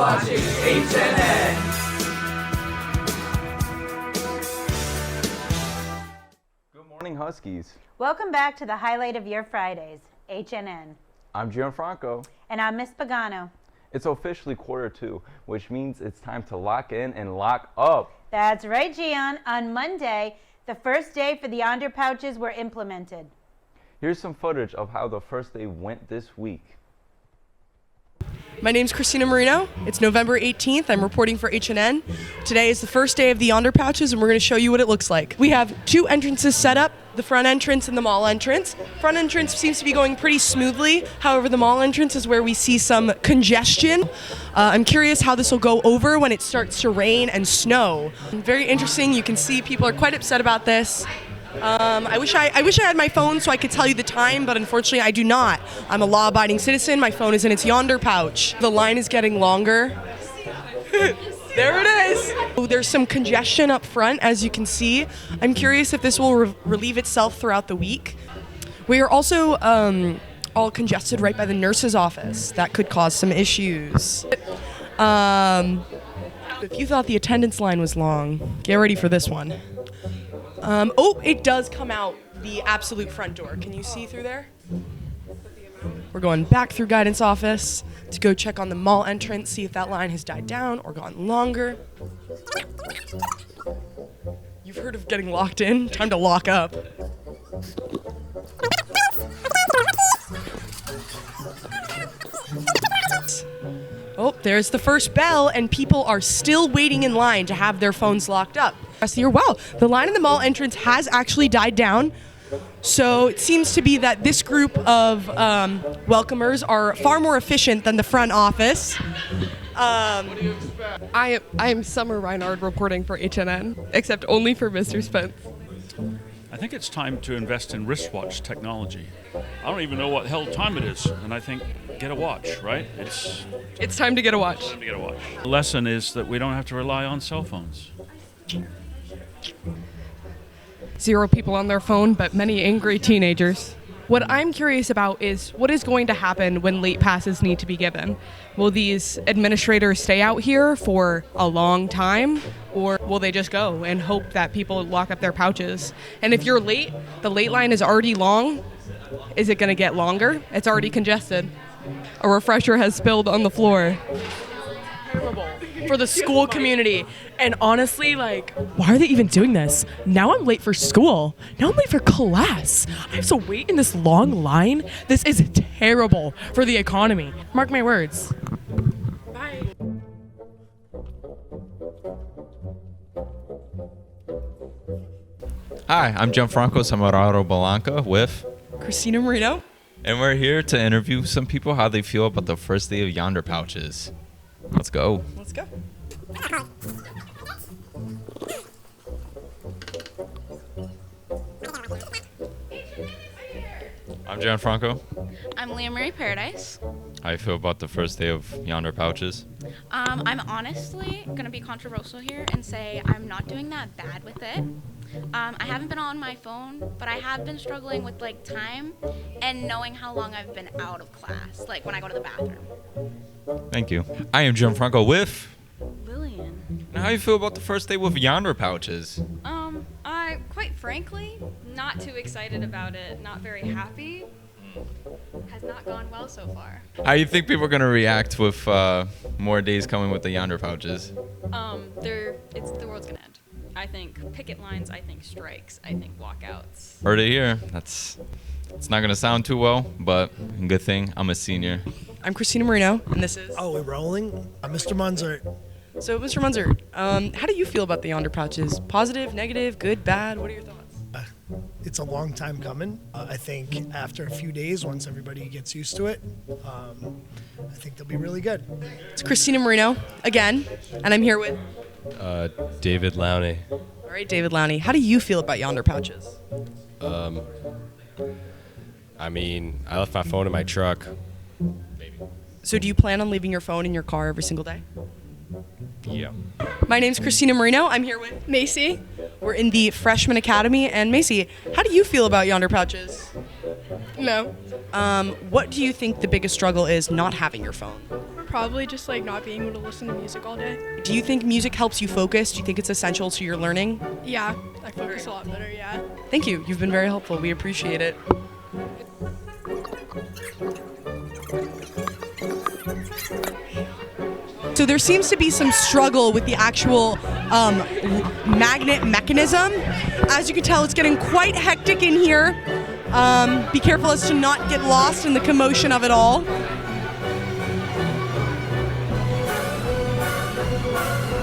watching HNN. Good morning, Huskies. Welcome back to the highlight of your Fridays, HNN. I'm Gianfranco. And I'm Miss Pagano. It's officially Q2, which means it's time to lock in and lock up. That's right, Gian. On Monday, the first day for the Yonder pouches were implemented. Here's some footage of how the first day went this week. My name's Christina Marino. It's November 18th. I'm reporting for HNN. Today is the first day of the Yonder pouches, and we're going to show you what it looks like. We have two entrances set up, the front entrance and the mall entrance. Front entrance seems to be going pretty smoothly. However, the mall entrance is where we see some congestion. I'm curious how this will go over when it starts to rain and snow. Very interesting. You can see people are quite upset about this. I wish I had my phone so I could tell you the time, but unfortunately I do not. I'm a law-abiding citizen. My phone is in its Yonder pouch. The line is getting longer. There it is. There's some congestion up front, as you can see. I'm curious if this will relieve itself throughout the week. We are also all congested right by the nurse's office. That could cause some issues. If you thought the attendance line was long, get ready for this one. It does come out the absolute front door. Can you see through there? We're going back through guidance office to go check on the mall entrance, see if that line has died down or gotten longer. You've heard of getting locked in? Time to lock up. Oh, there's the first bell, and people are still waiting in line to have their phones locked up. Wow, the line in the mall entrance has actually died down. So it seems to be that this group of welcomers are far more efficient than the front office. I am Summer Reinhard reporting for HNN, except only for Mr. Spence. I think it's time to invest in wristwatch technology. I don't even know what the hell time it is, and I think get a watch, right? It's time to get a watch. Time to get a watch. The lesson is that we don't have to rely on cell phones. 0 people on their phone, but many angry teenagers. What I'm curious about is what is going to happen when late passes need to be given. Will these administrators stay out here for a long time, or will they just go and hope that people lock up their pouches? And if you're late, the late line is already long. Is it going to get longer? It's already congested. A refresher has spilled on the floor. Terrible for the school community. And honestly, why are they even doing this? Now I'm late for school. Now I'm late for class. I have to wait in this long line. This is terrible for the economy. Mark my words. Bye. Hi, I'm Gianfranco Samararo Balanca with Christina Marino. And we're here to interview some people how they feel about the first day of Yonder pouches. Let's go. Let's go. I'm Gianfranco. I'm Leah Marie Paradise. How you feel about the first day of Yonder pouches? I'm honestly going to be controversial here and say I'm not doing that bad with it. I haven't been on my phone, but I have been struggling with time and knowing how long I've been out of class, when I go to the bathroom. Thank you. I am Gianfranco with Lillian. And how you feel about the first day with Yonder pouches? I quite frankly, not too excited about it, not very happy. Has not gone well so far. How you think people are gonna react with more days coming with the Yonder pouches? The world's gonna end. I think picket lines, I think strikes, I think walkouts. Heard it here. It's not gonna sound too well, but good thing I'm a senior. I'm Christina Marino, and this is... Oh, we're rolling? I'm Mr. Munzert. So, Mr. Munzert, how do you feel about the Yonder pouches? Positive, negative, good, bad? What are your thoughts? It's a long time coming. I think after a few days, once everybody gets used to it, I think they'll be really good. It's Christina Marino, again, and I'm here with... David Lowney. All right, David Lowney, how do you feel about Yonder pouches? I left my phone in my truck. Maybe. So do you plan on leaving your phone in your car every single day? Yeah. My name's Christina Marino. I'm here with Macy. We're in the Freshman Academy. And Macy, how do you feel about Yonder pouches? No. What do you think the biggest struggle is not having your phone? Probably just like not being able to listen to music all day. Do you think music helps you focus? Do you think it's essential to your learning? Yeah, I focus a lot better, yeah. Thank you. You've been very helpful. We appreciate it. So there seems to be some struggle with the actual magnet mechanism. As you can tell, it's getting quite hectic in here. Be careful as to not get lost in the commotion of it all.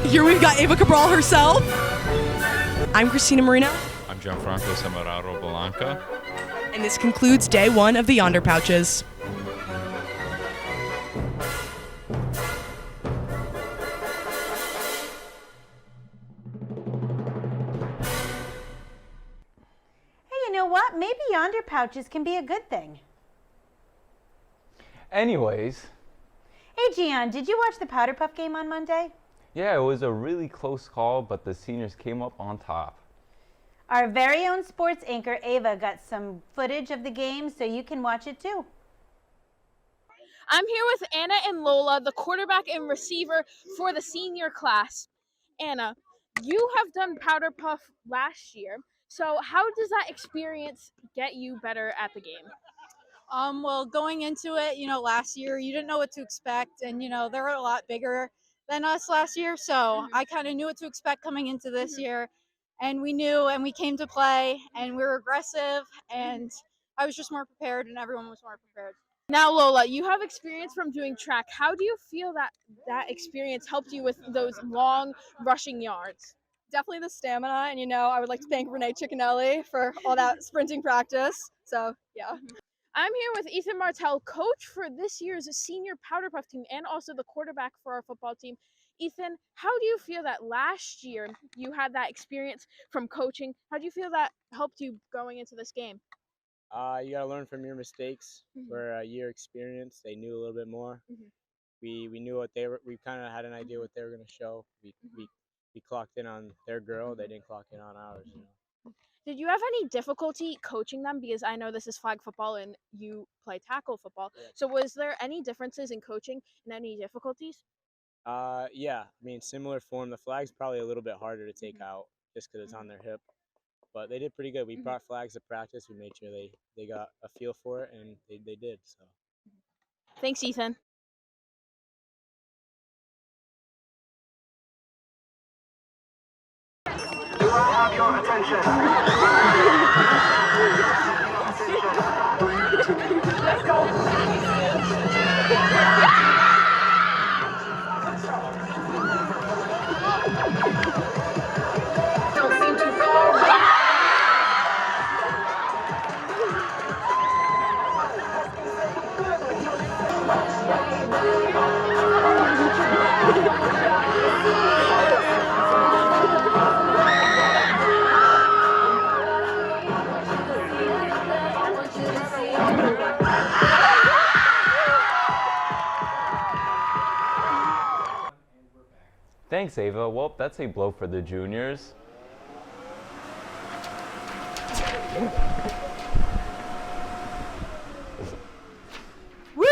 Here we've got Ava Cabral herself. I'm Christina Marino. I'm Gianfranco Samararo Blanca. And this concludes day 1 of the Yonder Pouches. Hey, you know what? Maybe Yonder Pouches can be a good thing. Anyways, Hey, Gian, did you watch the Powderpuff game on Monday? yeah, it was a really close call, but the seniors came up on top. Our very own sports anchor, Ava, got some footage of the game, so you can watch it too. I'm here with Anna and Lola, the quarterback and receiver for the senior class. Anna, you have done Powderpuff last year, so how does that experience get you better at the game? Well, going into it, last year, you didn't know what to expect, and, they were a lot bigger than us last year, so I kind of knew what to expect coming into this year, and we knew, and we came to play, and we were aggressive, and I was just more prepared, and everyone was more prepared. Now, Lola, you have experience from doing track. How do you feel that experience helped you with those long rushing yards? Definitely the stamina, and I would like to thank Renee Ciccinelli for all that sprinting practice. So, yeah. I'm here with Ethan Martell, coach for this year's senior Powderpuff team and also the quarterback for our football team. Ethan, how do you feel that last year you had that experience from coaching? How do you feel that helped you going into this game? You got to learn from your mistakes. We're a year experience. They knew a little bit more. We knew what they were. We kind of had an idea what they were going to show. We clocked in on their girl. They didn't clock in on ours. Did you have any difficulty coaching them? Because I know this is flag football and you play tackle football. Yeah. So was there any differences in coaching and any difficulties? Yeah. I mean, similar form. The flag's probably a little bit harder to take out just because it's on their hip. But they did pretty good. We brought flags to practice. We made sure they got a feel for it, and they did. So. Thanks, Ethan. Do I have your attention? Let's go. Don't seem too far. Thanks, Ava. Well, that's a blow for the juniors. Woo!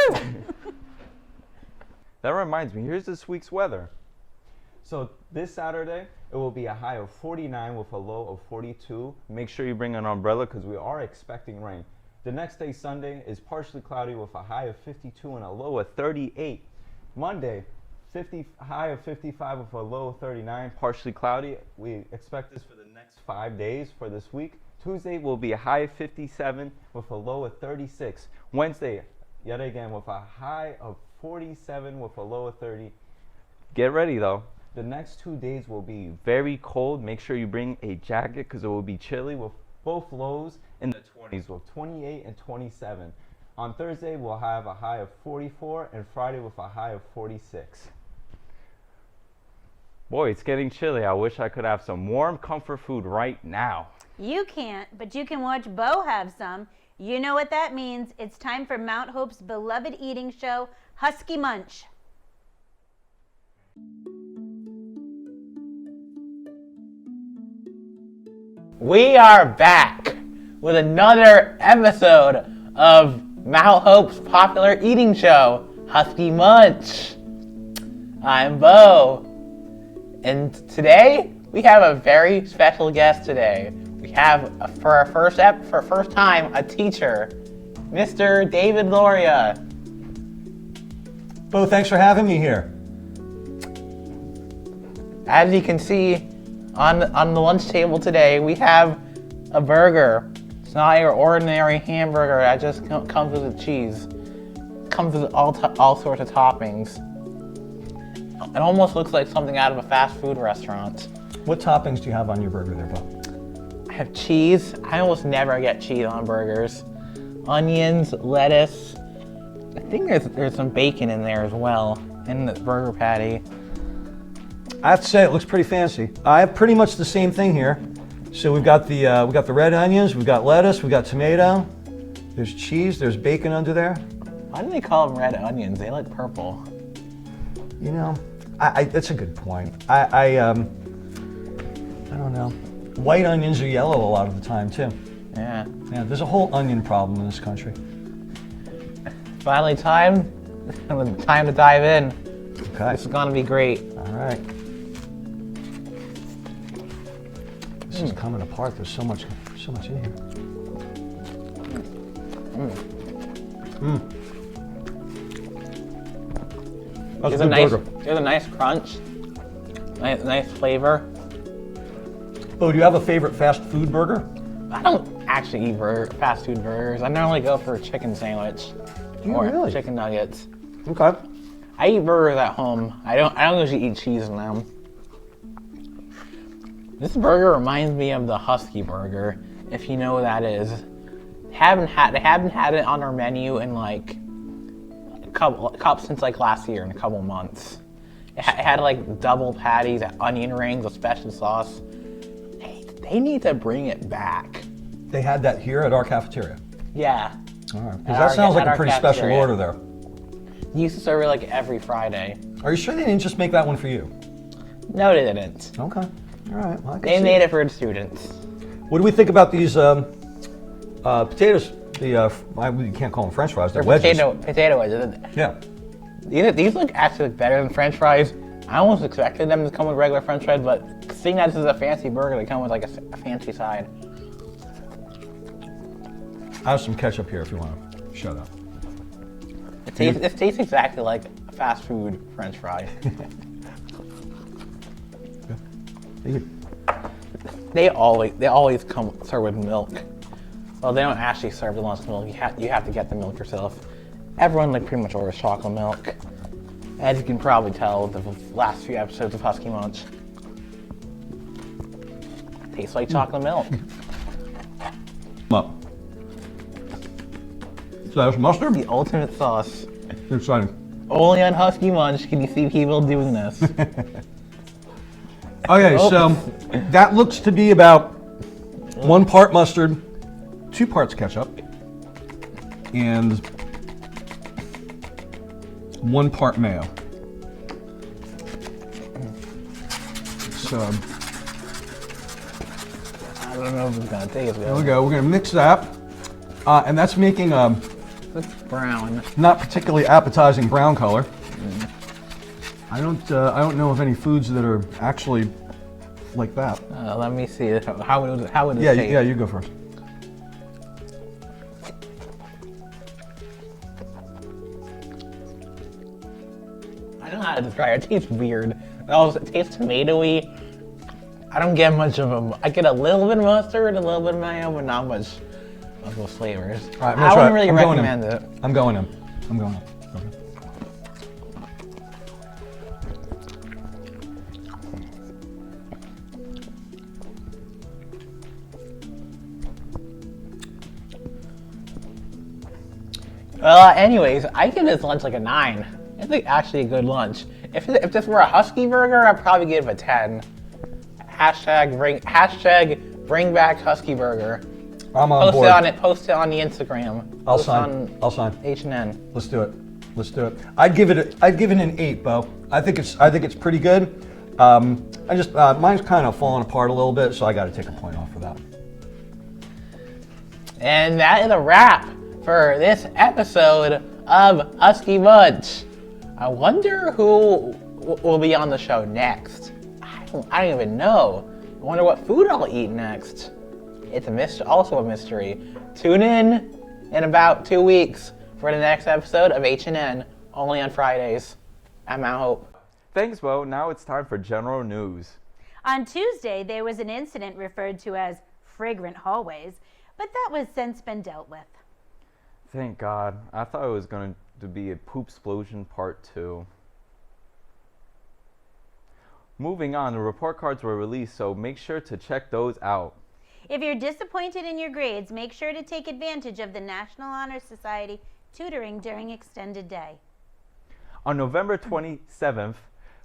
That reminds me, here's this week's weather. So this Saturday, it will be a high of 49 with a low of 42. Make sure you bring an umbrella because we are expecting rain. The next day, Sunday, is partially cloudy with a high of 52 and a low of 38. Monday, high of 55 with a low of 39, partially cloudy. We expect this for the next 5 days for this week. Tuesday will be a high of 57 with a low of 36. Wednesday, yet again, with a high of 47 with a low of 30. Get ready though. The next 2 days will be very cold. Make sure you bring a jacket because it will be chilly with both lows in the 20s with 28 and 27. On Thursday, we'll have a high of 44 and Friday with a high of 46. Boy, it's getting chilly. I wish I could have some warm comfort food right now. You can't, but you can watch Bo have some. You know what that means. It's time for Mount Hope's beloved eating show, Husky Munch. We are back with another episode of Mount Hope's popular eating show, Husky Munch. I'm Bo. And today, we have a very special guest today. We have, for our first time, a teacher, Mr. David Loria. Bo, thanks for having me here. As you can see on the lunch table today, we have a burger. It's not your ordinary hamburger that just comes with the cheese. It comes with all sorts of toppings. It almost looks like something out of a fast food restaurant. What toppings do you have on your burger there, Bo? I have cheese. I almost never get cheese on burgers. Onions, lettuce. I think there's some bacon in there as well, in the burger patty. I have to say, it looks pretty fancy. I have pretty much the same thing here. So we've got the red onions, we've got lettuce, we've got tomato. There's cheese, there's bacon under there. Why do they call them red onions? They look purple. You know, that's a good point. I don't know. White onions are yellow a lot of the time too. Yeah. Yeah, there's a whole onion problem in this country. Finally, time to dive in. Okay. This is gonna be great. All right. This is coming apart. There's so much in here. That's a good burger. There's a nice crunch. Nice flavor. Oh, do you have a favorite fast food burger? I don't actually eat fast food burgers. I normally go for a chicken sandwich. Or really? Chicken nuggets. Okay. I eat burgers at home. I don't usually eat cheese in them. This burger reminds me of the Husky burger, if you know what that is. They haven't had it on our menu in like since like last year in a couple months. It had like double patties, onion rings, a special sauce. They need to bring it back. They had that here at our cafeteria. Yeah. All right. Because that sounds like a pretty special order there. You used to serve it like every Friday. Are you sure they didn't just make that one for you? No, they didn't. Okay. All right. Well, they made it for the students. What do we think about these potatoes? You can't call them French fries. They're wedges. Potato wedges. Yeah. These look actually better than French fries. I almost expected them to come with regular French fries, but seeing that this is a fancy burger, they come with like a fancy side. I have some ketchup here if you want to shut up. It tastes exactly like a fast food French fry. They always come served with milk. Well, they don't actually serve the lunch milk. You have to get the milk yourself. Everyone pretty much orders chocolate milk. As you can probably tell with the last few episodes of Husky Munch. Tastes like chocolate milk. Up. So that's mustard? The ultimate sauce. Exciting. Only on Husky Munch can you see people doing this. Okay, so that looks to be about 1 part mustard, 2 parts ketchup, and 1 part mayo. So I don't know if it's gonna taste good. There we go. We're gonna mix that, and that's making it's brown. Not particularly appetizing brown color. I don't know of any foods that are actually like that. Let me see how it is. Yeah, you go first. I don't know how to describe it. It tastes weird. It tastes tomatoey. I don't get much of them. I get a little bit of mustard, a little bit of mayo, but not much of those flavors. All right, I wouldn't really recommend it. I'm going in. Okay. Well, anyways, I give this lunch like a 9. It's like actually a good lunch. If this were a Husky burger, I'd probably give it a 10. Hashtag bring back Husky burger. I'm on board. Post it on the Instagram. I'll sign. HNN. Let's do it. I'd give it an 8, Bo. I think it's pretty good. Mine's kind of falling apart a little bit, so I got to take a point off for that. And that is a wrap for this episode of Husky Munch. I wonder who will be on the show next? I don't even know. I wonder what food I'll eat next. It's also a mystery. Tune in about 2 weeks for the next episode of HNN, only on Fridays. I'm Mount Hope. Thanks, Bo. Now it's time for general news. On Tuesday, there was an incident referred to as fragrant hallways, but that was since been dealt with. Thank God. I thought it was going to be a poop explosion part 2. Moving on, the report cards were released, so make sure to check those out. If you're disappointed in your grades, make sure to take advantage of the National Honor Society tutoring during extended day. On November 27th,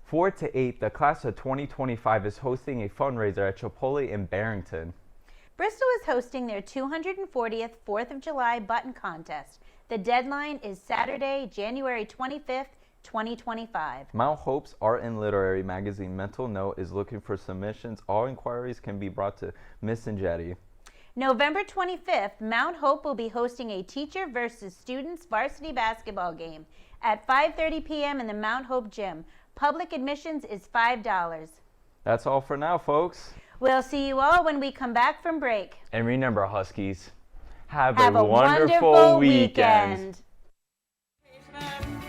4 to 8, the class of 2025 is hosting a fundraiser at Chipotle in Barrington. Bristol is hosting their 240th 4th of July button contest. The deadline is Saturday, January 25th, 2025. Mount Hope's Art and Literary magazine Mental Note is looking for submissions. All inquiries can be brought to Miss Ingetti. November 25th, Mount Hope will be hosting a teacher versus students varsity basketball game at 5:30 p.m. in the Mount Hope gym. Public admissions is $5. That's all for now, folks. We'll see you all when we come back from break. And remember, Huskies, have a wonderful weekend.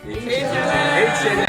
weekend. HNN.